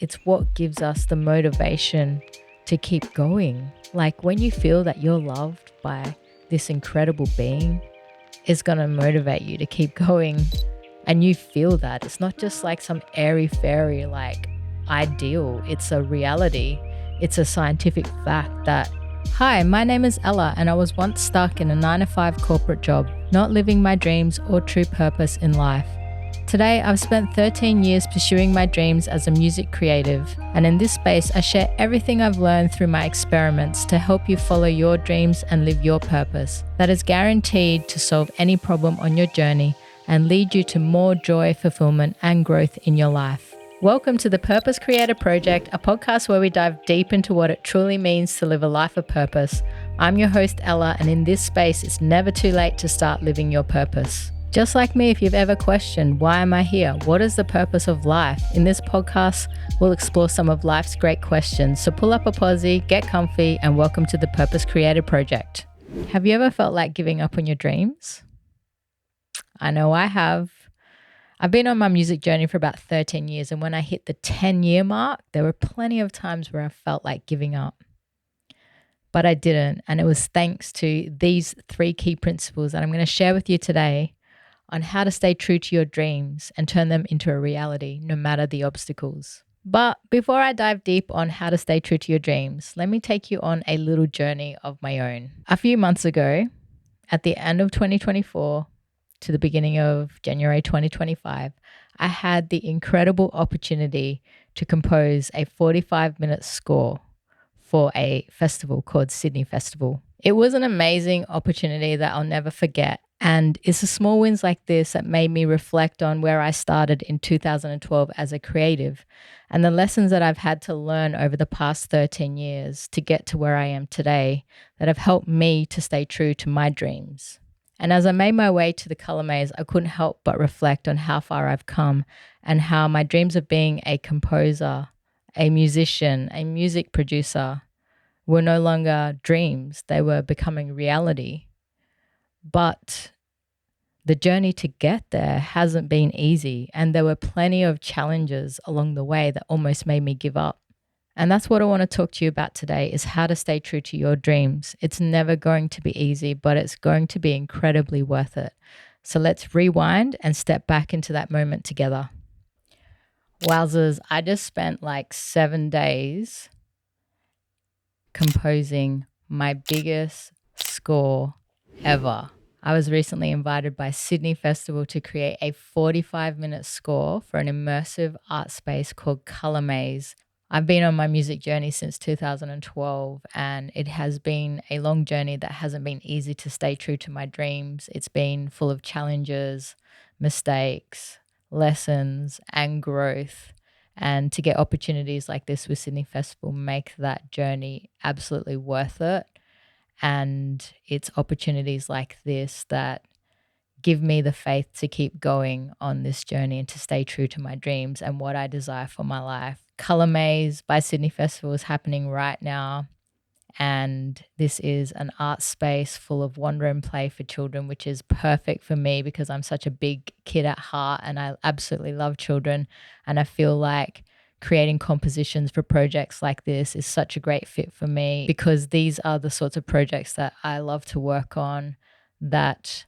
it's what gives us the motivation to keep going. Like when you feel that you're loved by this incredible being, it's going to motivate you to keep going. And you feel that. It's not just like some airy fairy like ideal. It's a reality. It's a scientific fact that, hi, my name is Ella, and I was once stuck in a 9-to-5 corporate job, not living my dreams or true purpose in life. Today, I've spent 13 years pursuing my dreams as a music creative, and in this space, I share everything I've learned through my experiments to help you follow your dreams and live your purpose. That is guaranteed to solve any problem on your journey and lead you to more joy, fulfillment, and growth in your life. Welcome to the Purpose Creator Project, a podcast where we dive deep into what it truly means to live a life of purpose. I'm your host, Ella, and in this space, it's never too late to start living your purpose. Just like me, if you've ever questioned, why am I here? What is the purpose of life? In this podcast, we'll explore some of life's great questions. So pull up a posse, get comfy, and welcome to the Purpose Creator Project. Have you ever felt like giving up on your dreams? I know I have. I've been on my music journey for about 13 years, and when I hit the 10-year mark, there were plenty of times where I felt like giving up. But I didn't, and it was thanks to these 3 key principles that I'm going to share with you today on how to stay true to your dreams and turn them into a reality, no matter the obstacles. But before I dive deep on how to stay true to your dreams, let me take you on a little journey of my own. A few months ago, at the end of 2024 to the beginning of January 2025, I had the incredible opportunity to compose a 45-minute score for a festival called Sydney Festival. It was an amazing opportunity that I'll never forget. And it's the small wins like this that made me reflect on where I started in 2012 as a creative and the lessons that I've had to learn over the past 13 years to get to where I am today that have helped me to stay true to my dreams. And as I made my way to the Colour Maze, I couldn't help but reflect on how far I've come and how my dreams of being a composer, a musician, a music producer were no longer dreams. They were becoming reality. But the journey to get there hasn't been easy, and there were plenty of challenges along the way that almost made me give up. And that's what I want to talk to you about today, is how to stay true to your dreams. It's never going to be easy, but it's going to be incredibly worth it. So let's rewind and step back into that moment together. Wowzers, I just spent like 7 days composing my biggest score ever. I was recently invited by Sydney Festival to create a 45-minute score for an immersive art space called Colour Maze. I've been on my music journey since 2012, and it has been a long journey that hasn't been easy to stay true to my dreams. It's been full of challenges, mistakes, lessons, and growth. And to get opportunities like this with Sydney Festival make that journey absolutely worth it. And it's opportunities like this that give me the faith to keep going on this journey and to stay true to my dreams and what I desire for my life. Colour Maze by Sydney Festival is happening right now. And this is an art space full of wonder and play for children, which is perfect for me because I'm such a big kid at heart and I absolutely love children. And I feel like creating compositions for projects like this is such a great fit for me because these are the sorts of projects that I love to work on that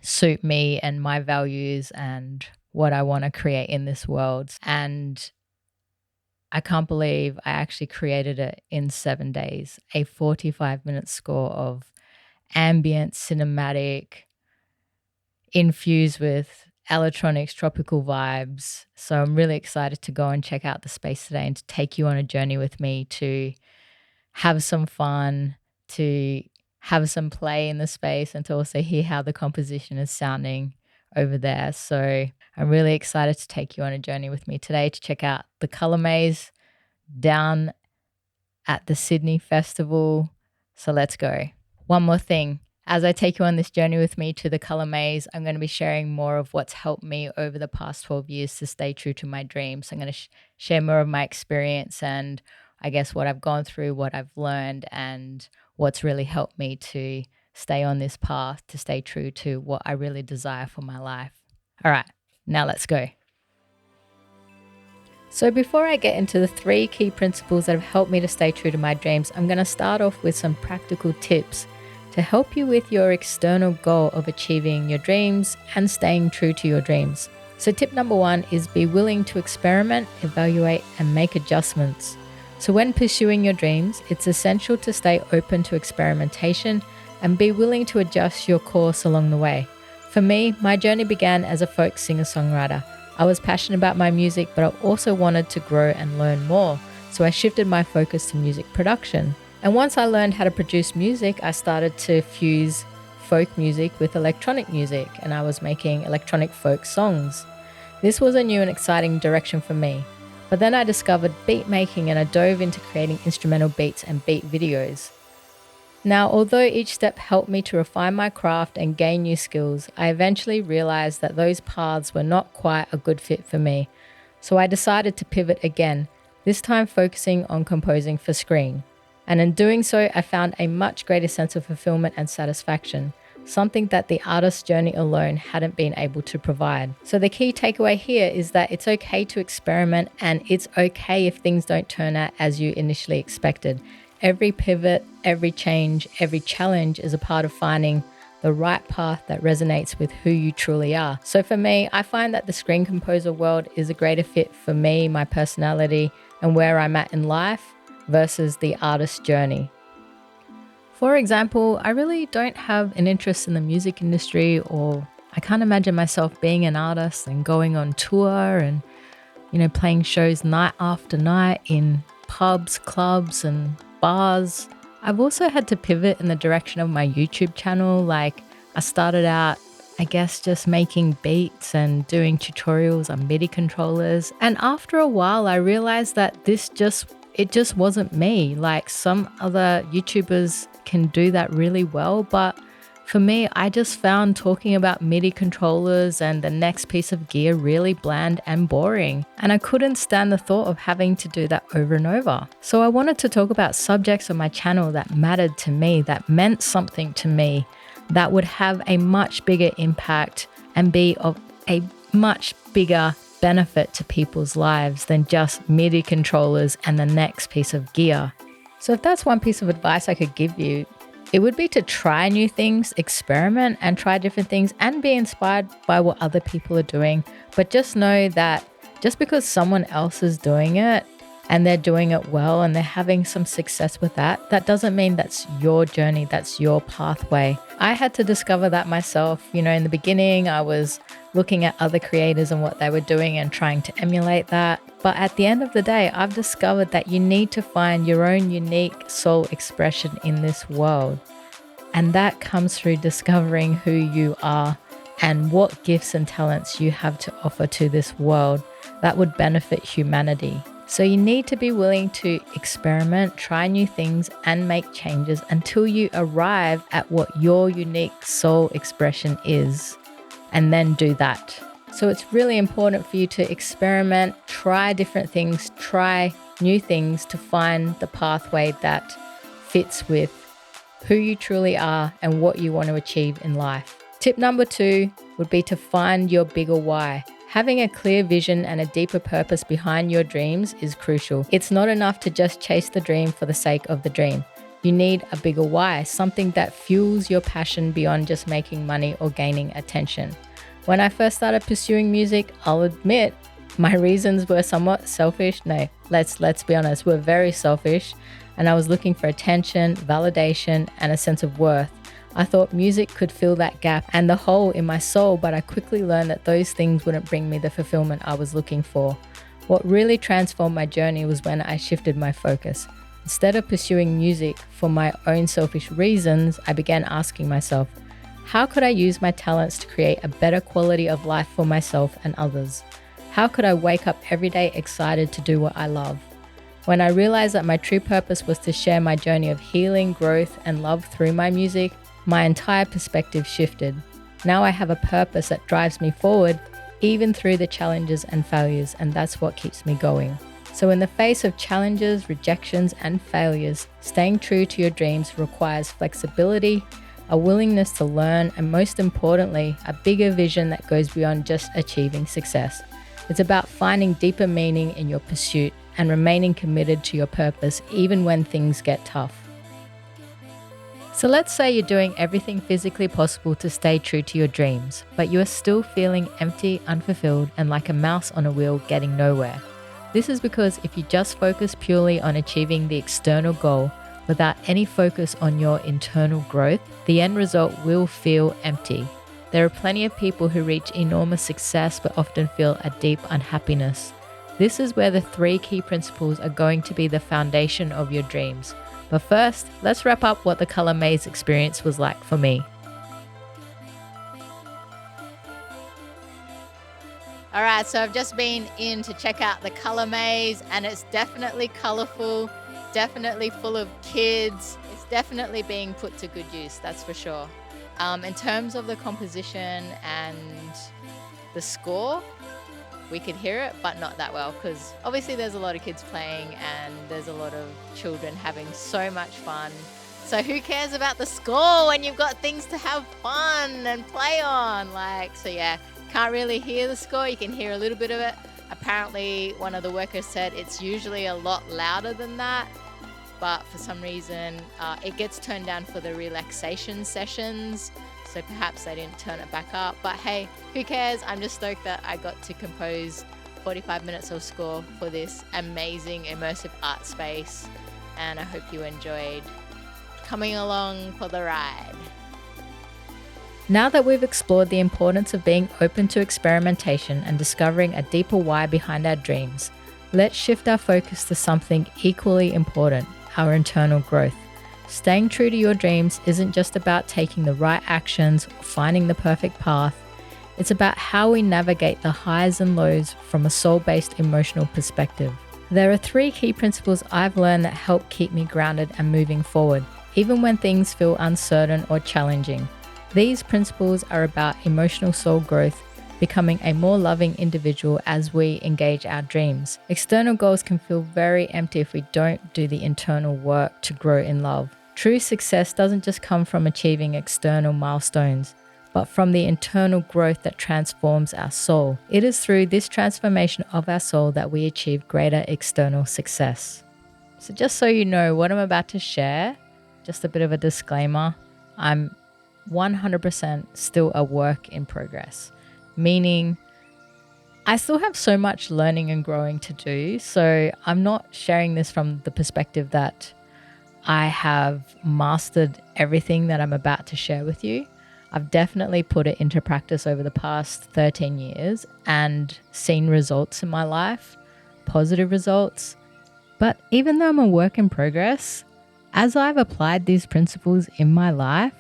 suit me and my values and what I want to create in this world. And I can't believe I actually created it in 7 days, a 45-minute score of ambient, cinematic, infused with electronics, tropical vibes. So I'm really excited to go and check out the space today and to take you on a journey with me to have some fun, to have some play in the space, and to also hear how the composition is sounding over there. So I'm really excited to take you on a journey with me today to check out the Colour Maze down at the Sydney Festival. So let's go. One more thing. As I take you on this journey with me to the Colour Maze, I'm going to be sharing more of what's helped me over the past 12 years to stay true to my dreams. I'm going to share more of my experience and I guess what I've gone through, what I've learned, and what's really helped me to stay on this path, to stay true to what I really desire for my life. All right, now let's go. So before I get into the 3 key principles that have helped me to stay true to my dreams, I'm going to start off with some practical tips to help you with your external goal of achieving your dreams and staying true to your dreams. So tip number 1 is be willing to experiment, evaluate, and make adjustments. So when pursuing your dreams, it's essential to stay open to experimentation and be willing to adjust your course along the way. For me, my journey began as a folk singer-songwriter. I was passionate about my music, but I also wanted to grow and learn more. So I shifted my focus to music production. And once I learned how to produce music, I started to fuse folk music with electronic music, and I was making electronic folk songs. This was a new and exciting direction for me. But then I discovered beat making and I dove into creating instrumental beats and beat videos. Now, although each step helped me to refine my craft and gain new skills, I eventually realized that those paths were not quite a good fit for me. So I decided to pivot again, this time focusing on composing for screen. And in doing so, I found a much greater sense of fulfillment and satisfaction, something that the artist's journey alone hadn't been able to provide. So the key takeaway here is that it's okay to experiment, and it's okay if things don't turn out as you initially expected. Every pivot, every change, every challenge is a part of finding the right path that resonates with who you truly are. So for me, I find that the screen composer world is a greater fit for me, my personality, and where I'm at in life versus the artist's journey. For example, I really don't have an interest in the music industry, or I can't imagine myself being an artist and going on tour and, playing shows night after night in pubs, clubs, and bars. I've also had to pivot in the direction of my YouTube channel. Like, I started out, I guess, just making beats and doing tutorials on MIDI controllers. And after a while, I realized that it just wasn't me. Like, some other YouTubers can do that really well, but for me, I just found talking about MIDI controllers and the next piece of gear really bland and boring. And I couldn't stand the thought of having to do that over and over. So I wanted to talk about subjects on my channel that mattered to me, that meant something to me, that would have a much bigger impact and be of a much bigger benefit to people's lives than just MIDI controllers and the next piece of gear. So if that's one piece of advice I could give you, it would be to try new things, experiment and try different things, and be inspired by what other people are doing. But just know that just because someone else is doing it and they're doing it well and they're having some success with that, that doesn't mean that's your journey, that's your pathway. I had to discover that myself. In the beginning, I was looking at other creators and what they were doing and trying to emulate that. But at the end of the day, I've discovered that you need to find your own unique soul expression in this world. And that comes through discovering who you are and what gifts and talents you have to offer to this world that would benefit humanity. So you need to be willing to experiment, try new things, and make changes until you arrive at what your unique soul expression is, and then do that. So it's really important for you to experiment, try different things, try new things to find the pathway that fits with who you truly are and what you want to achieve in life. Tip number 2 would be to find your bigger why. Having a clear vision and a deeper purpose behind your dreams is crucial. It's not enough to just chase the dream for the sake of the dream. You need a bigger why, something that fuels your passion beyond just making money or gaining attention. When I first started pursuing music, I'll admit my reasons were somewhat selfish. No, let's be honest, we're very selfish. And I was looking for attention, validation, and a sense of worth. I thought music could fill that gap and the hole in my soul, but I quickly learned that those things wouldn't bring me the fulfillment I was looking for. What really transformed my journey was when I shifted my focus. Instead of pursuing music for my own selfish reasons, I began asking myself, how could I use my talents to create a better quality of life for myself and others? How could I wake up every day excited to do what I love? When I realized that my true purpose was to share my journey of healing, growth, and love through my music, my entire perspective shifted. Now I have a purpose that drives me forward, even through the challenges and failures, and that's what keeps me going. So in the face of challenges, rejections, and failures, staying true to your dreams requires flexibility, a willingness to learn, and most importantly, a bigger vision that goes beyond just achieving success. It's about finding deeper meaning in your pursuit and remaining committed to your purpose even when things get tough. So let's say you're doing everything physically possible to stay true to your dreams, but you are still feeling empty, unfulfilled, and like a mouse on a wheel getting nowhere. This is because if you just focus purely on achieving the external goal without any focus on your internal growth, the end result will feel empty. There are plenty of people who reach enormous success but often feel a deep unhappiness. This is where the 3 key principles are going to be the foundation of your dreams. But first, let's wrap up what the color maze experience was like for me. All right, so I've just been in to check out the color maze, and it's definitely colorful, definitely full of kids. It's definitely being put to good use, that's for sure. In terms of the composition and the score, we could hear it, but not that well, because obviously there's a lot of kids playing and there's a lot of children having so much fun. So who cares about the score when you've got things to have fun and play on? So yeah, can't really hear the score. You can hear a little bit of it. Apparently one of the workers said it's usually a lot louder than that, but for some reason it gets turned down for the relaxation sessions. So perhaps they didn't turn it back up. But hey, who cares? I'm just stoked that I got to compose 45 minutes of score for this amazing immersive art space. And I hope you enjoyed coming along for the ride. Now that we've explored the importance of being open to experimentation and discovering a deeper why behind our dreams, let's shift our focus to something equally important, our internal growth. Staying true to your dreams isn't just about taking the right actions or finding the perfect path. It's about how we navigate the highs and lows from a soul-based emotional perspective. There are 3 key principles I've learned that help keep me grounded and moving forward, even when things feel uncertain or challenging. These principles are about emotional soul growth, becoming a more loving individual as we engage our dreams. External goals can feel very empty if we don't do the internal work to grow in love. True success doesn't just come from achieving external milestones, but from the internal growth that transforms our soul. It is through this transformation of our soul that we achieve greater external success. So just so you know, what I'm about to share, just a bit of a disclaimer, I'm 100% still a work in progress, meaning I still have so much learning and growing to do. So I'm not sharing this from the perspective that I have mastered everything that I'm about to share with you. I've definitely put it into practice over the past 13 years and seen results in my life, positive results. But even though I'm a work in progress, as I've applied these principles in my life,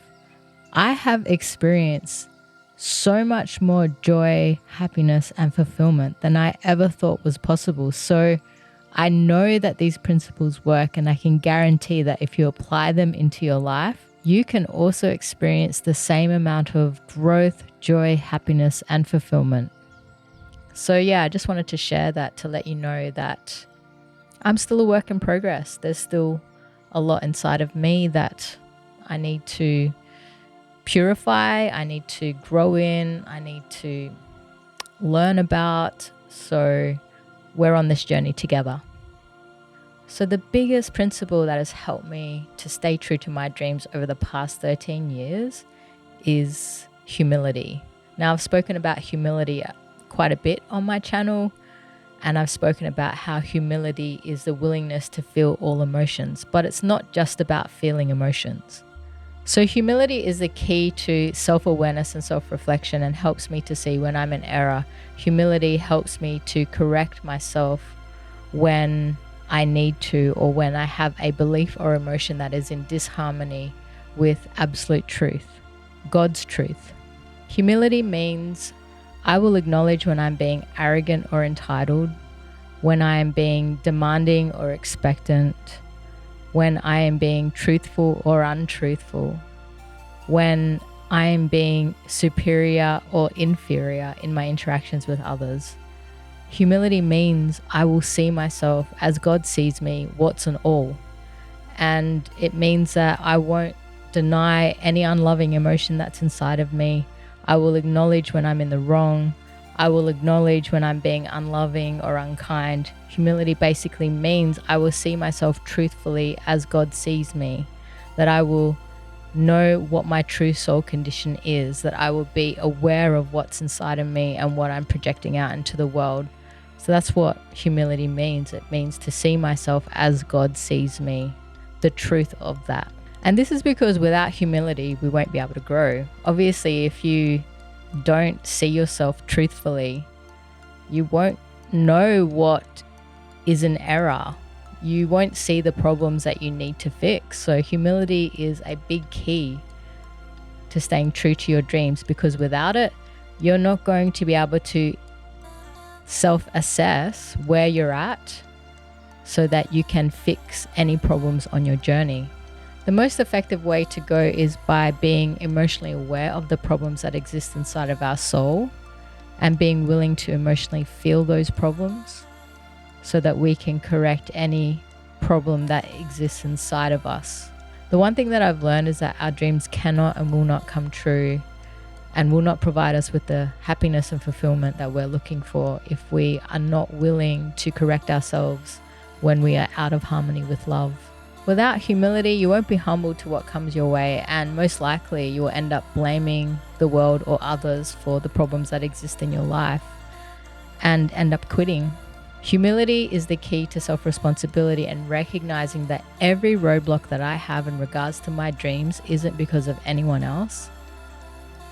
I have experienced so much more joy, happiness, and fulfillment than I ever thought was possible. So I know that these principles work, and I can guarantee that if you apply them into your life, you can also experience the same amount of growth, joy, happiness, and fulfillment. So yeah, I just wanted to share that to let you know that I'm still a work in progress. There's still a lot inside of me that I need to purify, I need to grow in, I need to learn about. So we're on this journey together. So the biggest principle that has helped me to stay true to my dreams over the past 13 years is humility. Now, I've spoken about humility quite a bit on my channel, and I've spoken about how humility is the willingness to feel all emotions, but it's not just about feeling emotions. So humility is the key to self-awareness and self-reflection and helps me to see when I'm in error. Humility helps me to correct myself when I need to, or when I have a belief or emotion that is in disharmony with absolute truth, God's truth. Humility means I will acknowledge when I'm being arrogant or entitled, when I am being demanding or expectant, when I am being truthful or untruthful, when I am being superior or inferior in my interactions with others. Humility means I will see myself as God sees me, warts and all. And it means that I won't deny any unloving emotion that's inside of me. I will acknowledge when I'm in the wrong. I will acknowledge when I'm being unloving or unkind. Humility basically means I will see myself truthfully as God sees me, that I will know what my true soul condition is, that I will be aware of what's inside of me and what I'm projecting out into the world. So that's what humility means. It means to see myself as God sees me, the truth of that. And this is because without humility, we won't be able to grow. Obviously, if you don't see yourself truthfully, you won't know what is an error. You won't see the problems that you need to fix. So humility is a big key to staying true to your dreams, because without it, you're not going to be able to self-assess where you're at so that you can fix any problems on your journey. The most effective way to go is by being emotionally aware of the problems that exist inside of our soul and being willing to emotionally feel those problems so that we can correct any problem that exists inside of us. The one thing that I've learned is that our dreams cannot and will not come true and will not provide us with the happiness and fulfillment that we're looking for if we are not willing to correct ourselves when we are out of harmony with love. Without humility, you won't be humble to what comes your way, and most likely you will end up blaming the world or others for the problems that exist in your life and end up quitting. Humility is the key to self-responsibility and recognizing that every roadblock that I have in regards to my dreams isn't because of anyone else,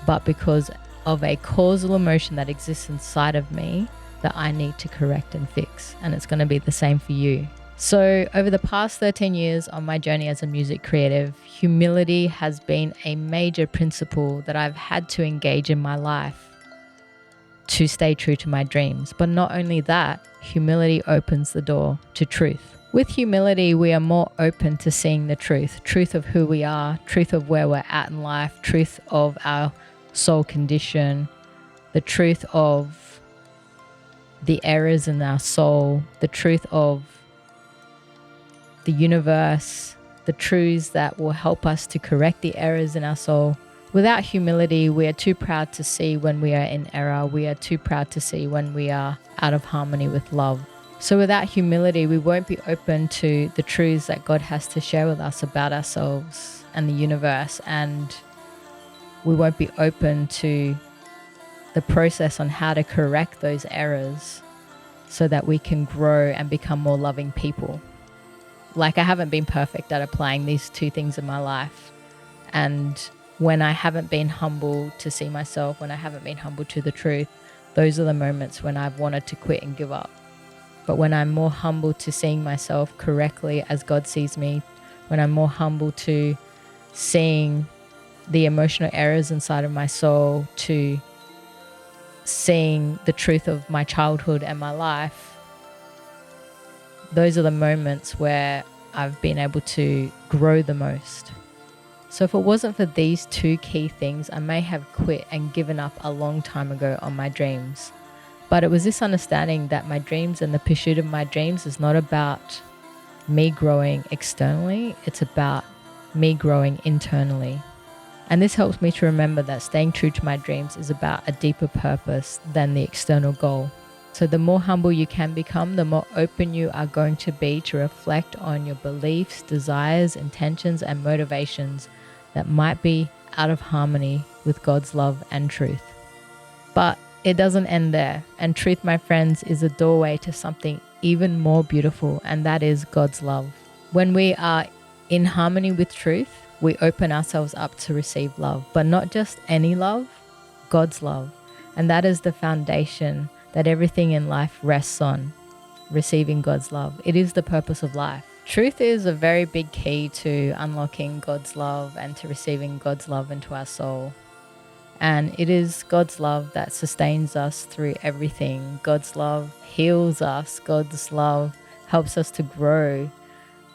but because of a causal emotion that exists inside of me that I need to correct and fix. And it's going to be the same for you. So over the past 13 years on my journey as a music creative, humility has been a major principle that I've had to engage in my life to stay true to my dreams. But not only that, humility opens the door to truth. With humility, we are more open to seeing the truth of who we are, truth of where we're at in life, truth of our soul condition, the truth of the errors in our soul, the truth of the universe, the truths that will help us to correct the errors in our soul. Without humility, we are too proud to see when we are in error. We are too proud to see when we are out of harmony with love. So without humility, we won't be open to the truths that God has to share with us about ourselves and the universe, and we won't be open to the process on how to correct those errors so that we can grow and become more loving people. Like, I haven't been perfect at applying these two things in my life. And when I haven't been humble to see myself, when I haven't been humble to the truth, those are the moments when I've wanted to quit and give up. But when I'm more humble to seeing myself correctly as God sees me, when I'm more humble to seeing the emotional errors inside of my soul, to seeing the truth of my childhood and my life, those are the moments where I've been able to grow the most. So if it wasn't for these two key things, I may have quit and given up a long time ago on my dreams. But it was this understanding that my dreams and the pursuit of my dreams is not about me growing externally, it's about me growing internally. And this helps me to remember that staying true to my dreams is about a deeper purpose than the external goal. So the more humble you can become, the more open you are going to be to reflect on your beliefs, desires, intentions, and motivations that might be out of harmony with God's love and truth. But it doesn't end there. And truth, my friends, is a doorway to something even more beautiful, and that is God's love. When we are in harmony with truth, we open ourselves up to receive love, but not just any love, God's love. And that is the foundation that everything in life rests on, receiving God's love. It is the purpose of life. Truth is a very big key to unlocking God's love and to receiving God's love into our soul. And it is God's love that sustains us through everything. God's love heals us. God's love helps us to grow.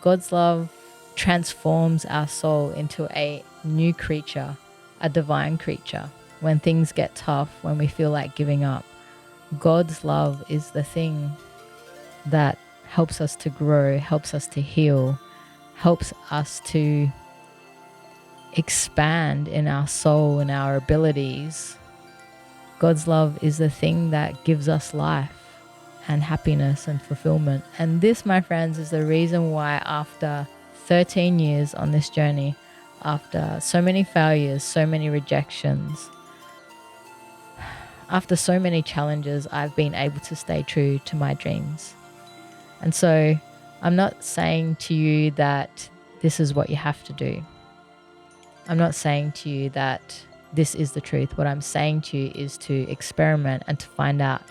God's love transforms our soul into a new creature, a divine creature. When things get tough, when we feel like giving up, God's love is the thing that helps us to grow, helps us to heal, helps us to expand in our soul and our abilities God's love is the thing that gives us life and happiness and fulfillment. And this, my friends, is the reason why after 13 years on this journey, after so many failures, so many rejections, after so many challenges, I've been able to stay true to my dreams. And so I'm not saying to you that this is what you have to do. I'm not saying to you that this is the truth. What I'm saying to you is to experiment and to find out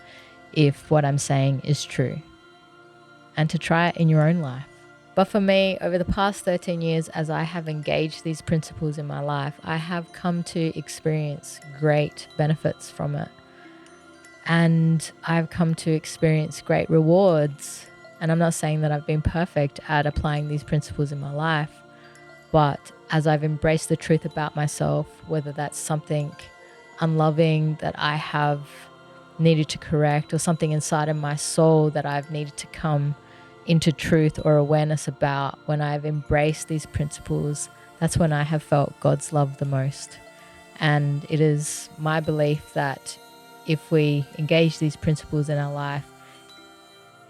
if what I'm saying is true and to try it in your own life. But for me, over the past 13 years, as I have engaged these principles in my life, I have come to experience great benefits from it. And I've come to experience great rewards. And I'm not saying that I've been perfect at applying these principles in my life, but as I've embraced the truth about myself, whether that's something unloving that I have needed to correct or something inside of my soul that I've needed to come into truth or awareness about, when I've embraced these principles, that's when I have felt God's love the most. And it is my belief that if we engage these principles in our life,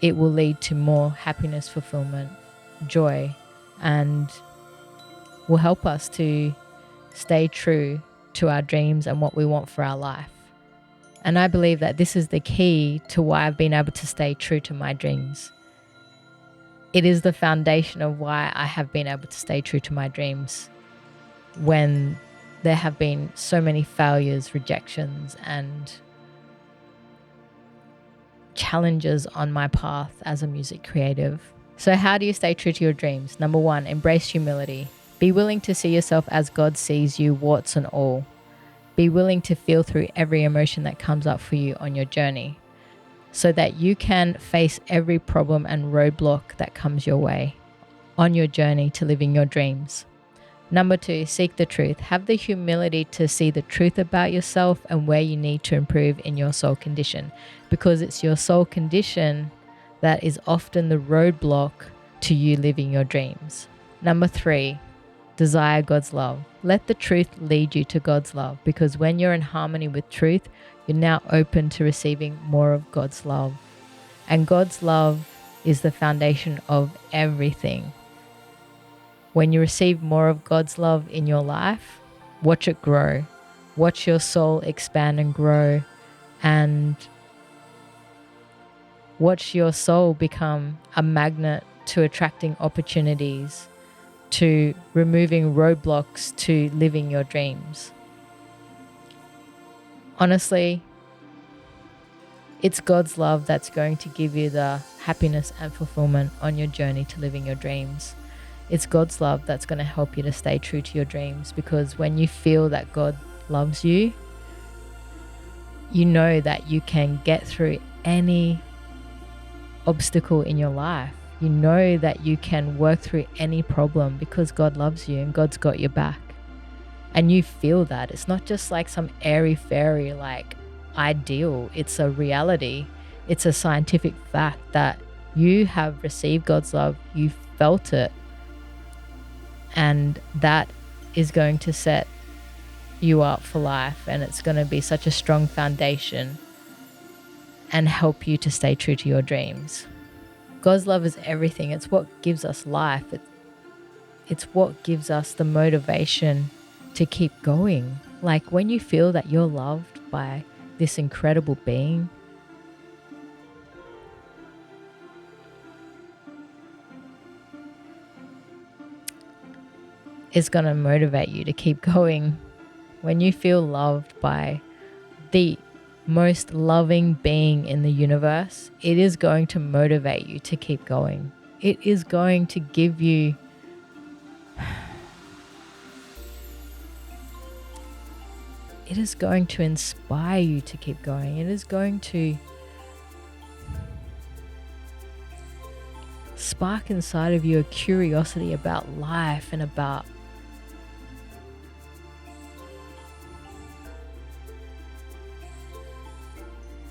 it will lead to more happiness, fulfillment, joy, and will help us to stay true to our dreams and what we want for our life. And I believe that this is the key to why I've been able to stay true to my dreams. It is the foundation of why I have been able to stay true to my dreams when there have been so many failures, rejections, and challenges on my path as a music creative. So how do you stay true to your dreams? Number 1, embrace humility. Be willing to see yourself as God sees you, warts and all. Be willing to feel through every emotion that comes up for you on your journey so that you can face every problem and roadblock that comes your way on your journey to living your dreams. Number 2, seek the truth. Have the humility to see the truth about yourself and where you need to improve in your soul condition, because it's your soul condition that is often the roadblock to you living your dreams. Number 3, desire God's love. Let the truth lead you to God's love, because when you're in harmony with truth, you're now open to receiving more of God's love. And God's love is the foundation of everything. When you receive more of God's love in your life, watch it grow. Watch your soul expand and grow, and watch your soul become a magnet to attracting opportunities, to removing roadblocks to living your dreams. Honestly, it's God's love that's going to give you the happiness and fulfillment on your journey to living your dreams. It's God's love that's going to help you to stay true to your dreams, because when you feel that God loves you, you know that you can get through any obstacle in your life. You know that you can work through any problem because God loves you and God's got your back. And you feel that. It's not just like some airy-fairy like ideal. It's a reality. It's a scientific fact that you have received God's love. You felt it. And that is going to set you up for life. And it's going to be such a strong foundation and help you to stay true to your dreams. God's love is everything. It's what gives us life. It's what gives us the motivation to keep going. Like when you feel that you're loved by this incredible being, it's going to motivate you to keep going. When you feel loved by the most loving being in the universe, it is going to motivate you to keep going. It is going to give you it is going to inspire you to keep going. It is going to spark inside of you a curiosity about life and about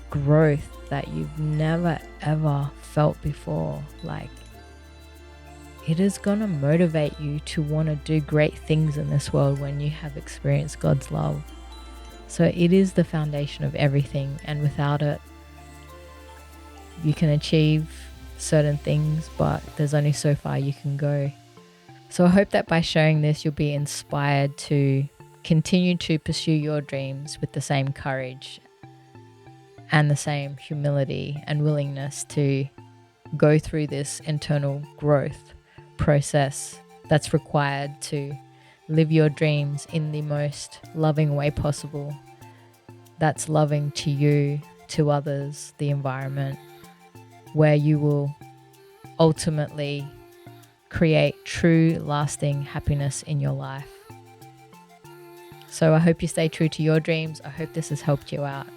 growth that you've never ever felt before. Like, it is going to motivate you to want to do great things in this world when you have experienced God's love. So it is the foundation of everything, and without it, you can achieve certain things, but there's only so far you can go. So I hope that by sharing this, you'll be inspired to continue to pursue your dreams with the same courage and the same humility and willingness to go through this internal growth process that's required to live your dreams in the most loving way possible. That's loving to you, to others, the environment, where you will ultimately create true, lasting happiness in your life. So I hope you stay true to your dreams. I hope this has helped you out.